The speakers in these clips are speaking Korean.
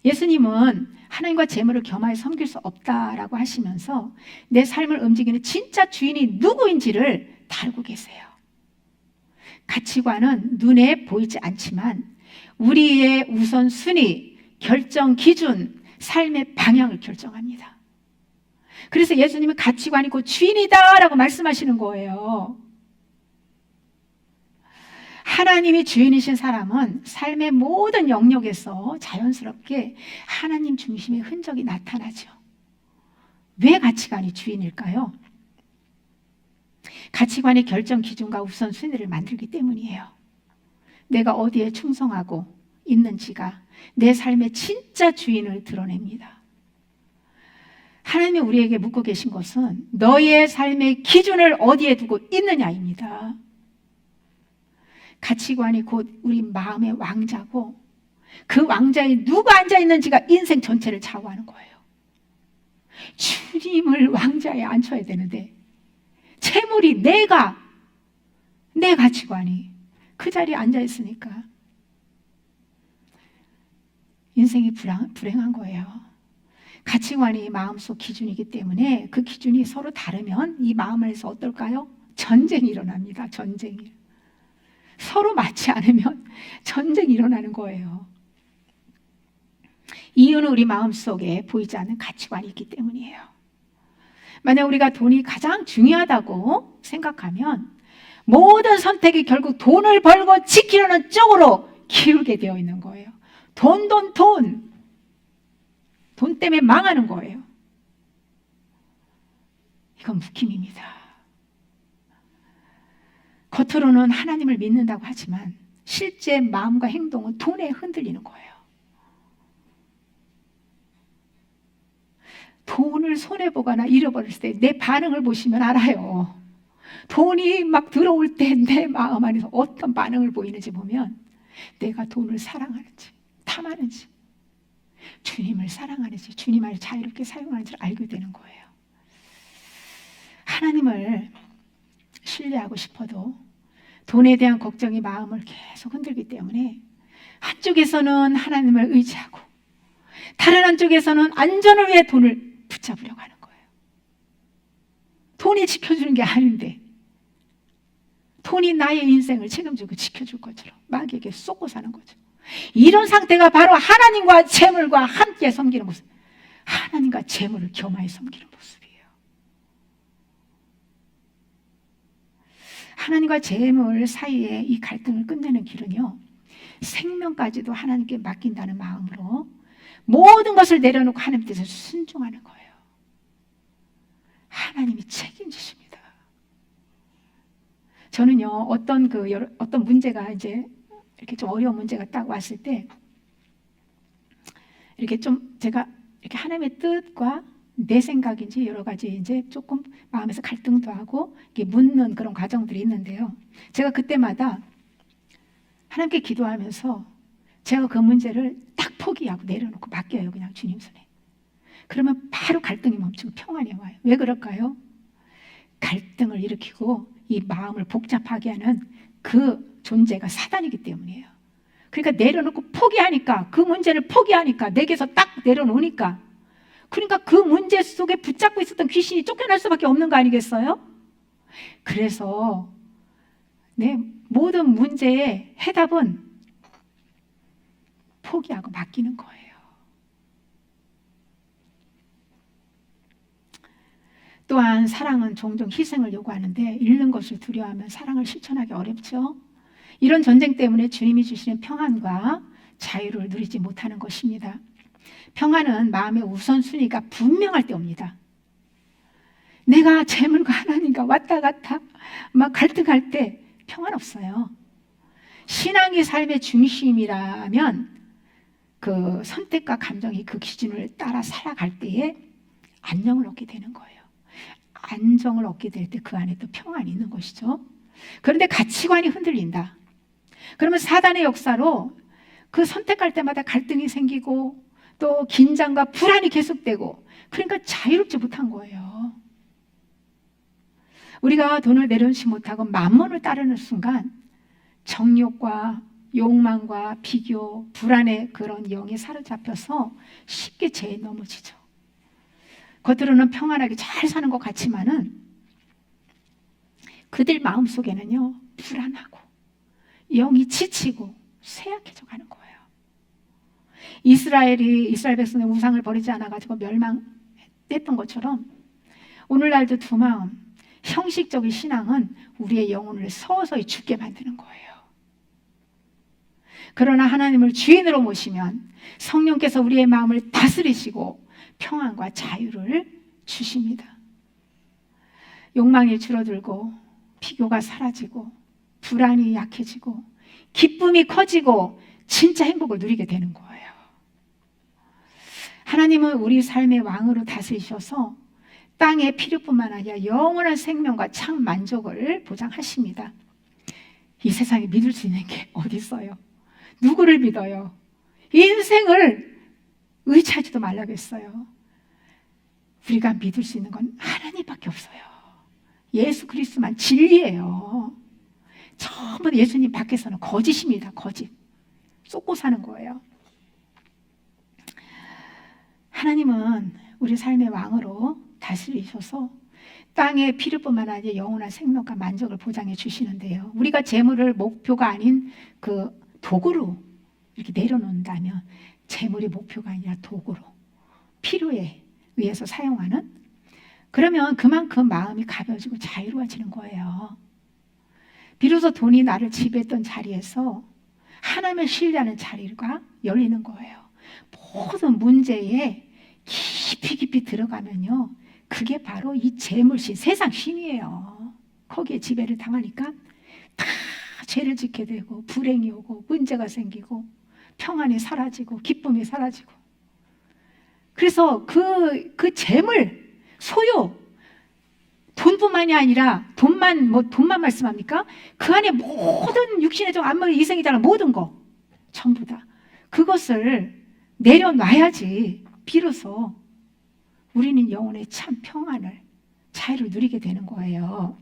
예수님은 하나님과 재물을 겸하여 섬길 수 없다라고 하시면서 내 삶을 움직이는 진짜 주인이 누구인지를 다 알고 계세요. 가치관은 눈에 보이지 않지만 우리의 우선순위, 결정 기준, 삶의 방향을 결정합니다. 그래서 예수님은 가치관이 곧 주인이다 라고 말씀하시는 거예요. 하나님이 주인이신 사람은 삶의 모든 영역에서 자연스럽게 하나님 중심의 흔적이 나타나죠. 왜 가치관이 주인일까요? 가치관의 결정 기준과 우선순위를 만들기 때문이에요. 내가 어디에 충성하고 있는지가 내 삶의 진짜 주인을 드러냅니다. 하나님이 우리에게 묻고 계신 것은 너의 삶의 기준을 어디에 두고 있느냐입니다. 가치관이 곧 우리 마음의 왕자고 그 왕자에 누가 앉아있는지가 인생 전체를 좌우하는 거예요. 주님을 왕자에 앉혀야 되는데 재물이 내 가치관이 그 자리에 앉아있으니까 인생이 불행한 거예요. 가치관이 마음속 기준이기 때문에 그 기준이 서로 다르면 이 마음 안에서 어떨까요? 전쟁이 일어납니다. 전쟁이. 서로 맞지 않으면 전쟁이 일어나는 거예요. 이유는 우리 마음속에 보이지 않는 가치관이 있기 때문이에요. 만약 우리가 돈이 가장 중요하다고 생각하면 모든 선택이 결국 돈을 벌고 지키려는 쪽으로 기울게 되어 있는 거예요. 돈 때문에 망하는 거예요. 이건 묶임입니다. 겉으로는 하나님을 믿는다고 하지만 실제 마음과 행동은 돈에 흔들리는 거예요. 돈을 손해보거나 잃어버렸을 때 내 반응을 보시면 알아요. 돈이 막 들어올 때 내 마음 안에서 어떤 반응을 보이는지 보면 내가 돈을 사랑하는지 탐하는지 주님을 사랑하는지 주님을 자유롭게 사용하는지를 알게 되는 거예요. 하나님을 신뢰하고 싶어도 돈에 대한 걱정이 마음을 계속 흔들기 때문에 한쪽에서는 하나님을 의지하고 다른 한쪽에서는 안전을 위해 돈을 붙잡으려고 하는 거예요. 돈이 지켜주는 게 아닌데 돈이 나의 인생을 책임지고 지켜줄 것처럼 마귀에게 쏟고 사는 거죠. 이런 상태가 바로 하나님과 재물과 함께 섬기는 모습, 하나님과 재물을 겸하여 섬기는 모습이에요. 하나님과 재물 사이에 이 갈등을 끝내는 길은요, 생명까지도 하나님께 맡긴다는 마음으로 모든 것을 내려놓고 하나님 뜻에 순종하는 거예요. 하나님이 책임지십니다. 저는요, 어떤 문제가 이제 이렇게 좀 어려운 문제가 딱 왔을 때 이렇게 좀 제가 이렇게 하나님의 뜻과 내 생각인지 여러 가지 이제 조금 마음에서 갈등도 하고 이렇게 묻는 그런 과정들이 있는데요. 제가 그때마다 하나님께 기도하면서 제가 그 문제를 딱 포기하고 내려놓고 맡겨요. 그냥 주님 손에. 그러면 바로 갈등이 멈추고 평안이 와요. 왜 그럴까요? 갈등을 일으키고 이 마음을 복잡하게 하는 그 존재가 사단이기 때문이에요. 그러니까 내려놓고 포기하니까, 그 문제를 포기하니까, 내게서 딱 내려놓으니까, 그러니까 그 문제 속에 붙잡고 있었던 귀신이 쫓겨날 수밖에 없는 거 아니겠어요? 그래서 내 모든 문제의 해답은 포기하고 맡기는 거예요. 또한 사랑은 종종 희생을 요구하는데 잃는 것을 두려워하면 사랑을 실천하기 어렵죠. 이런 전쟁 때문에 주님이 주시는 평안과 자유를 누리지 못하는 것입니다. 평안은 마음의 우선순위가 분명할 때 옵니다. 내가 재물과 하나님과 왔다 갔다 막 갈등할 때 평안 없어요. 신앙이 삶의 중심이라면 그 선택과 감정이 그 기준을 따라 살아갈 때에 안녕을 얻게 되는 거예요. 안정을 얻게 될 때 그 안에 또 평안이 있는 것이죠. 그런데 가치관이 흔들린다. 그러면 사단의 역사로 그 선택할 때마다 갈등이 생기고 또 긴장과 불안이 계속되고, 그러니까 자유롭지 못한 거예요. 우리가 돈을 내려놓지 못하고 만몬을 따르는 순간 정욕과 욕망과 비교, 불안의 그런 영에 사로잡혀서 쉽게 죄에 넘어지죠. 겉으로는 평안하게 잘 사는 것 같지만은 그들 마음속에는요, 불안하고 영이 지치고 쇠약해져 가는 거예요. 이스라엘 백성의 우상을 버리지 않아가지고 멸망했던 것처럼 오늘날도 두 마음, 형식적인 신앙은 우리의 영혼을 서서히 죽게 만드는 거예요. 그러나 하나님을 주인으로 모시면 성령께서 우리의 마음을 다스리시고 평안과 자유를 주십니다. 욕망이 줄어들고 비교가 사라지고 불안이 약해지고 기쁨이 커지고 진짜 행복을 누리게 되는 거예요. 하나님은 우리 삶의 왕으로 다스리셔서 땅의 필요뿐만 아니라 영원한 생명과 참 만족을 보장하십니다. 이 세상에 믿을 수 있는 게 어디 있어요? 누구를 믿어요? 인생을 의지하지도 말라고 했어요. 우리가 믿을 수 있는 건 하나님밖에 없어요. 예수 그리스도만 진리예요. 전부 예수님 밖에서는 거짓입니다. 거짓. 쏟고 사는 거예요. 하나님은 우리 삶의 왕으로 다스리셔서 땅의 필요뿐만 아니라 영원한 생명과 만족을 보장해 주시는데요. 우리가 재물을 목표가 아닌 그 도구로 이렇게 내려놓는다면 재물이 목표가 아니라 도구로 필요에 의해서 사용하는, 그러면 그만큼 마음이 가벼워지고 자유로워지는 거예요. 비로소 돈이 나를 지배했던 자리에서 하나님을 신뢰하는 자리가 열리는 거예요. 모든 문제에 깊이 들어가면요, 그게 바로 이 재물신, 세상 신이에요. 거기에 지배를 당하니까 다 죄를 짓게 되고 불행이 오고 문제가 생기고 평안이 사라지고 기쁨이 사라지고. 그래서 그 재물, 소유, 돈뿐만이 아니라 돈만 말씀합니까? 그 안에 모든 육신의 정, 안목의 이생이잖아, 모든 거 전부 다 그것을 내려놔야지 비로소 우리는 영혼의 참 평안을, 자유를 누리게 되는 거예요.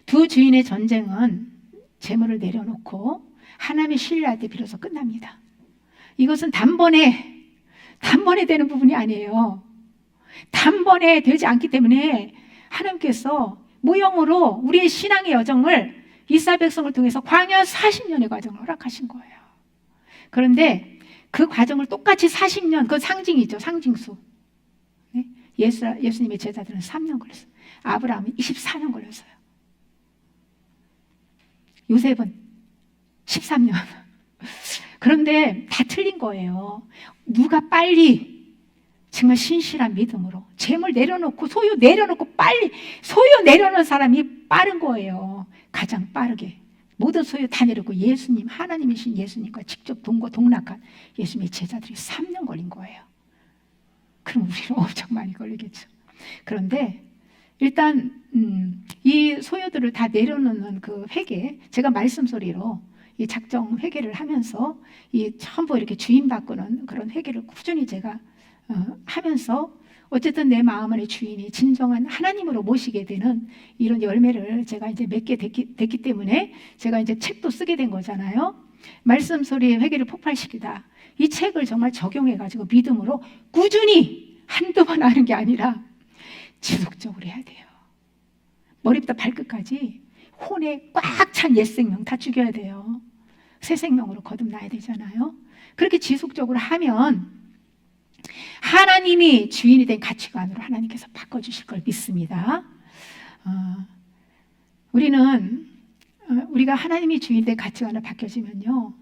두 주인의 전쟁은 재물을 내려놓고 하나님을 신뢰할 때 비로소 끝납니다. 이것은 단번에 되는 부분이 아니에요. 단번에 되지 않기 때문에 하나님께서 모형으로 우리의 신앙의 여정을 이스라엘 백성을 통해서 광야 40년의 과정을 허락하신 거예요. 그런데 그 과정을 똑같이 40년, 그 상징이죠, 상징수. 네? 예수님의 제자들은 3년 걸렸어요. 아브라함은 24년 걸렸어요. 요셉은 13년. 그런데 다 틀린 거예요. 누가 빨리 정말 신실한 믿음으로 재물 내려놓고 소유 내려놓고 빨리 소유 내려놓은 사람이 빠른 거예요. 가장 빠르게 모든 소유 다 내려놓고 예수님, 하나님이신 예수님과 직접 동거동락한 예수님의 제자들이 3년 걸린 거예요. 그럼 우리는 엄청 많이 걸리겠죠. 그런데 일단 이 소유들을 다 내려놓는 그 회개, 제가 말씀소리로 이 작정 회개를 하면서 이 전부 이렇게 주인 바꾸는 그런 회개를 꾸준히 제가 하면서 어쨌든 내 마음 안의 주인이 진정한 하나님으로 모시게 되는 이런 열매를 제가 이제 맺게 됐기 때문에 제가 이제 책도 쓰게 된 거잖아요. 말씀소리의 회개를 폭발시키다. 이 책을 정말 적용해가지고 믿음으로 꾸준히 한두 번 하는 게 아니라 지속적으로 해야 돼요. 머리부터 발끝까지 혼에 꽉 찬 옛생명 다 죽여야 돼요. 새 생명으로 거듭나야 되잖아요. 그렇게 지속적으로 하면 하나님이 주인이 된 가치관으로 하나님께서 바꿔주실 걸 믿습니다. 우리가 하나님이 주인이 된 가치관을 바뀌어지면요,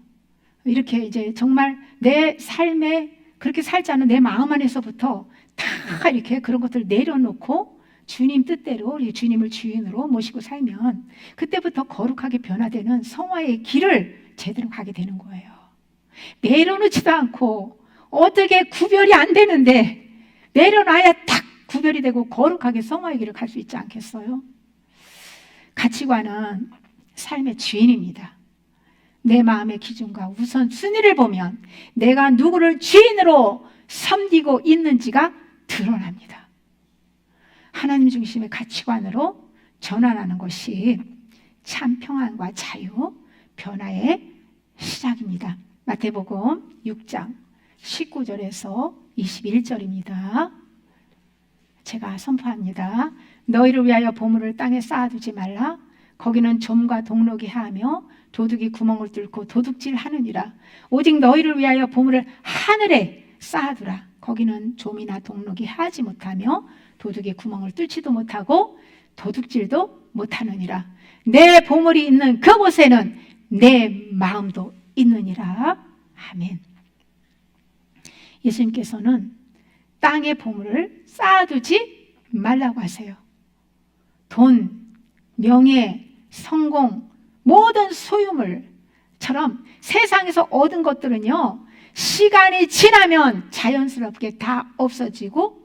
이렇게 이제 정말 내 삶에 그렇게 살지 않은 내 마음 안에서부터 다 이렇게 그런 것들을 내려놓고 주님 뜻대로 주님을 주인으로 모시고 살면 그때부터 거룩하게 변화되는 성화의 길을 제대로 가게 되는 거예요. 내려놓지도 않고 어떻게 구별이 안 되는데 내려놔야 딱 구별이 되고 거룩하게 성화의 길을 갈 수 있지 않겠어요? 가치관은 삶의 주인입니다. 내 마음의 기준과 우선순위를 보면 내가 누구를 주인으로 섬기고 있는지가 드러납니다. 하나님 중심의 가치관으로 전환하는 것이 참 평안과 자유, 변화의 시작입니다. 마태복음 6장 19절에서 21절입니다. 제가 선포합니다. 너희를 위하여 보물을 땅에 쌓아두지 말라. 거기는 좀과 동록이 하며 도둑이 구멍을 뚫고 도둑질 하느니라. 오직 너희를 위하여 보물을 하늘에 쌓아두라. 거기는 좀이나 동록이 하지 못하며 도둑이 구멍을 뚫지도 못하고 도둑질도 못하느니라. 내 보물이 있는 그곳에는 내 마음도 있느니라. 아멘. 예수님께서는 땅의 보물을 쌓아두지 말라고 하세요. 돈, 명예, 성공, 모든 소유물처럼 세상에서 얻은 것들은요, 시간이 지나면 자연스럽게 다 없어지고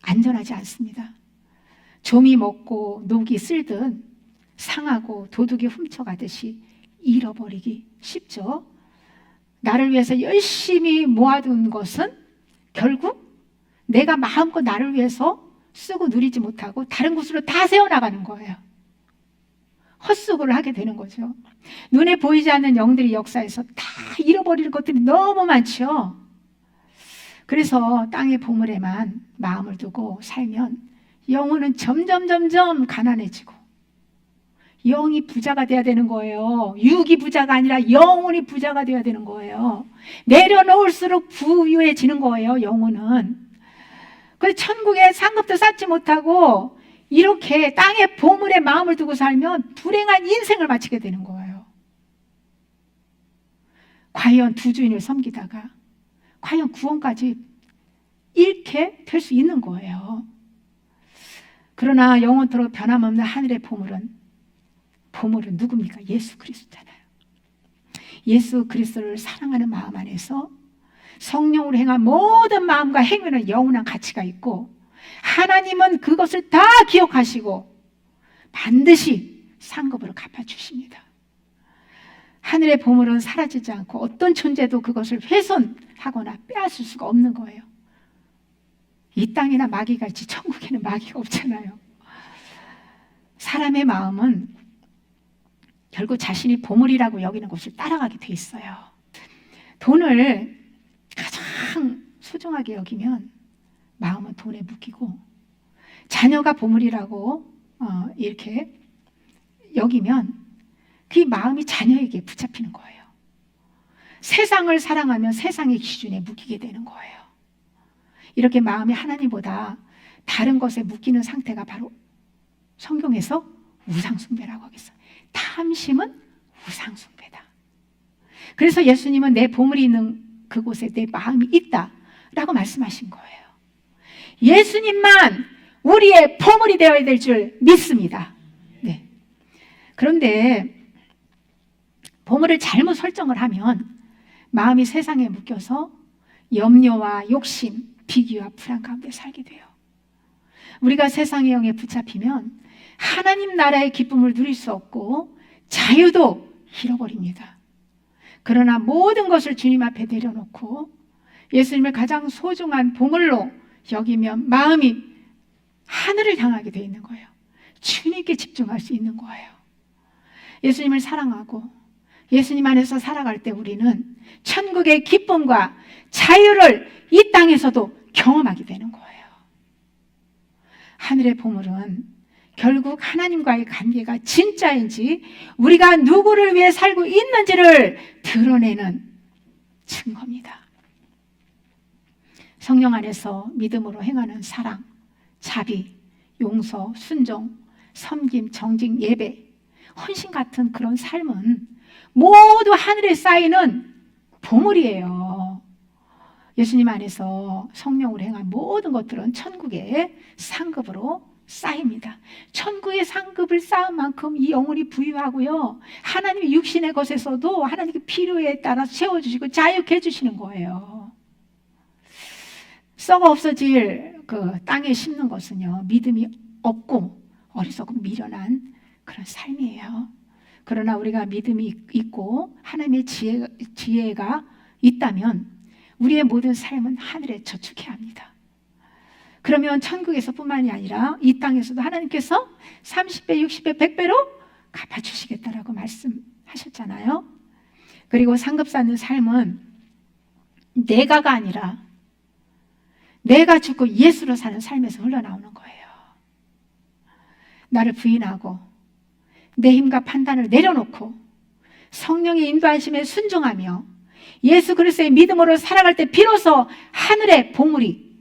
안전하지 않습니다. 좀이 먹고 녹이 쓸듯 상하고 도둑이 훔쳐가듯이 잃어버리기 쉽죠. 나를 위해서 열심히 모아둔 것은 결국 내가 마음껏 나를 위해서 쓰고 누리지 못하고 다른 곳으로 다 새어나가는 거예요. 헛수고를 하게 되는 거죠. 눈에 보이지 않는 영들이 역사에서 다 잃어버리는 것들이 너무 많죠. 그래서 땅의 보물에만 마음을 두고 살면 영혼은 점점 가난해지고 영이 부자가 돼야 되는 거예요. 육이 부자가 아니라 영혼이 부자가 돼야 되는 거예요. 내려놓을수록 부유해지는 거예요, 영혼은. 그래서 천국에 상급도 쌓지 못하고 이렇게 땅의 보물에 마음을 두고 살면 불행한 인생을 마치게 되는 거예요. 과연 두 주인을 섬기다가 과연 구원까지 잃게 될 수 있는 거예요. 그러나 영원토록 변함없는 하늘의 보물은 누굽니까? 예수 그리스도잖아요. 예수 그리스도를 사랑하는 마음 안에서 성령으로 행한 모든 마음과 행위는 영원한 가치가 있고 하나님은 그것을 다 기억하시고 반드시 상급으로 갚아주십니다. 하늘의 보물은 사라지지 않고 어떤 존재도 그것을 훼손하거나 빼앗을 수가 없는 거예요. 이 땅이나 마귀가 있지 천국에는 마귀가 없잖아요. 사람의 마음은 결국 자신이 보물이라고 여기는 것을 따라가게 돼 있어요. 돈을 가장 소중하게 여기면 마음은 돈에 묶이고 자녀가 보물이라고 이렇게 여기면 그 마음이 자녀에게 붙잡히는 거예요. 세상을 사랑하면 세상의 기준에 묶이게 되는 거예요. 이렇게 마음이 하나님보다 다른 것에 묶이는 상태가 바로 성경에서 우상숭배라고 하겠어요. 탐심은 우상숭배다. 그래서 예수님은 내 보물이 있는 그곳에 내 마음이 있다라고 말씀하신 거예요. 예수님만 우리의 보물이 되어야 될 줄 믿습니다. 네. 그런데 보물을 잘못 설정을 하면 마음이 세상에 묶여서 염려와 욕심, 비교와 불안 가운데 살게 돼요. 우리가 세상의 영에 붙잡히면 하나님 나라의 기쁨을 누릴 수 없고 자유도 잃어버립니다. 그러나 모든 것을 주님 앞에 내려놓고 예수님을 가장 소중한 보물로 여기면 마음이 하늘을 향하게 되어 있는 거예요. 주님께 집중할 수 있는 거예요. 예수님을 사랑하고 예수님 안에서 살아갈 때 우리는 천국의 기쁨과 자유를 이 땅에서도 경험하게 되는 거예요. 하늘의 보물은 결국 하나님과의 관계가 진짜인지 우리가 누구를 위해 살고 있는지를 드러내는 증거입니다. 성령 안에서 믿음으로 행하는 사랑, 자비, 용서, 순종, 섬김, 정직, 예배, 헌신 같은 그런 삶은 모두 하늘에 쌓이는 보물이에요. 예수님 안에서 성령으로 행한 모든 것들은 천국의 상급으로 쌓입니다. 천국의 상급을 쌓은 만큼 이 영혼이 부유하고요. 하나님의 육신의 것에서도 하나님의 필요에 따라 채워주시고 자유케 해주시는 거예요. 썩어 없어질 그 땅에 심는 것은요, 믿음이 없고 어리석고 미련한 그런 삶이에요. 그러나 우리가 믿음이 있고 하나님의 지혜가 있다면 우리의 모든 삶은 하늘에 저축해야 합니다. 그러면 천국에서 뿐만이 아니라 이 땅에서도 하나님께서 30배, 60배, 100배로 갚아주시겠다라고 말씀하시는 하셨잖아요. 그리고 상급 쌓는 삶은 내가가 아니라 내가 죽고 예수로 사는 삶에서 흘러나오는 거예요. 나를 부인하고 내 힘과 판단을 내려놓고 성령의 인도하심에 순종하며 예수 그리스도의 믿음으로 살아갈 때 비로소 하늘의 보물이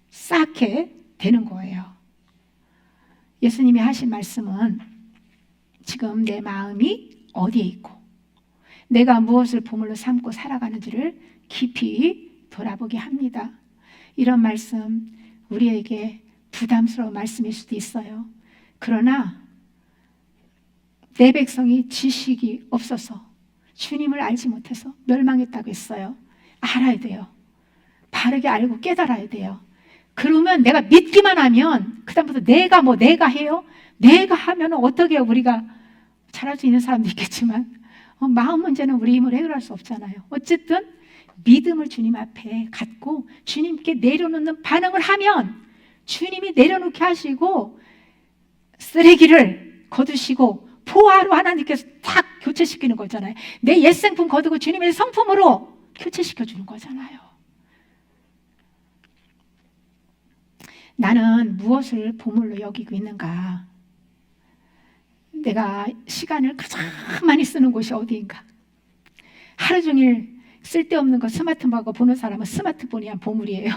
쌓게 되는 거예요. 예수님이 하신 말씀은 지금 내 마음이 어디에 있고 내가 무엇을 보물로 삼고 살아가는지를 깊이 돌아보게 합니다. 이런 말씀 우리에게 부담스러운 말씀일 수도 있어요. 그러나 내 백성이 지식이 없어서 주님을 알지 못해서 멸망했다고 했어요. 알아야 돼요. 바르게 알고 깨달아야 돼요. 그러면 내가 믿기만 하면 그다음부터 내가 해요? 내가 하면 어떻게 해요? 우리가 잘할 수 있는 사람도 있겠지만 마음 문제는 우리 힘으로 해결할 수 없잖아요. 어쨌든 믿음을 주님 앞에 갖고 주님께 내려놓는 반응을 하면 주님이 내려놓게 하시고 쓰레기를 거두시고 포화로 하나님께서 탁 교체시키는 거잖아요. 내 옛생품 거두고 주님의 성품으로 교체시켜주는 거잖아요. 나는 무엇을 보물로 여기고 있는가? 내가 시간을 가장 많이 쓰는 곳이 어디인가? 하루 종일 쓸데없는 거 스마트폰하고 보는 사람은 스마트폰이 한 보물이에요.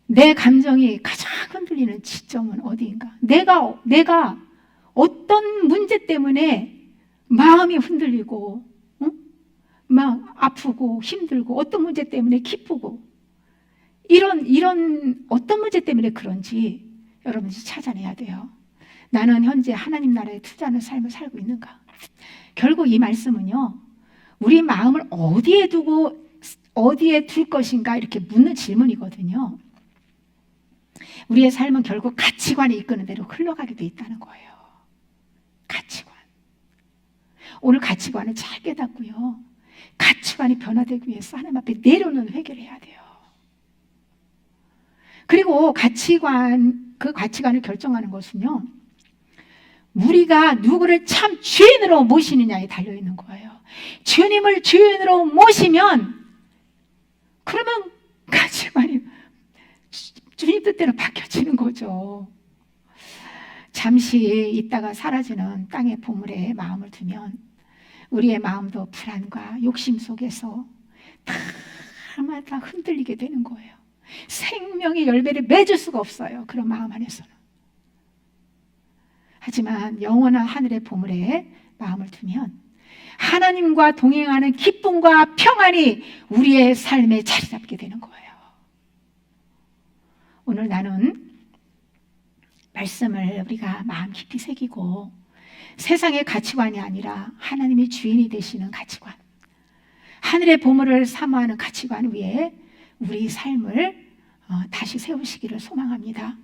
내 감정이 가장 흔들리는 지점은 어디인가? 내가 어떤 문제 때문에 마음이 흔들리고 막 아프고 힘들고 어떤 문제 때문에 기쁘고 이런 어떤 문제 때문에 그런지 여러분이 찾아내야 돼요. 나는 현재 하나님 나라에 투자하는 삶을 살고 있는가? 결국 이 말씀은요, 우리 마음을 어디에 두고 어디에 둘 것인가 이렇게 묻는 질문이거든요. 우리의 삶은 결국 가치관이 이끄는 대로 흘러가게 돼 있다는 거예요. 가치관. 오늘 가치관을 잘 깨닫고요. 가치관이 변화되기 위해서 하나님 앞에 내려놓는 회개를 해야 돼요. 그리고 그 가치관을 결정하는 것은요, 우리가 누구를 참 주인으로 모시느냐에 달려있는 거예요. 주님을 주인으로 모시면 그러면 가치관이 주님 뜻대로 바뀌어지는 거죠. 잠시 있다가 사라지는 땅의 보물에 마음을 두면 우리의 마음도 불안과 욕심 속에서 다 흔들리게 되는 거예요. 생명의 열매를 맺을 수가 없어요. 그런 마음 안에서는. 하지만 영원한 하늘의 보물에 마음을 두면 하나님과 동행하는 기쁨과 평안이 우리의 삶에 자리 잡게 되는 거예요. 오늘 나는 말씀을 우리가 마음 깊이 새기고 세상의 가치관이 아니라 하나님이 주인이 되시는 가치관, 하늘의 보물을 사모하는 가치관 위에 우리 삶을 다시 세우시기를 소망합니다.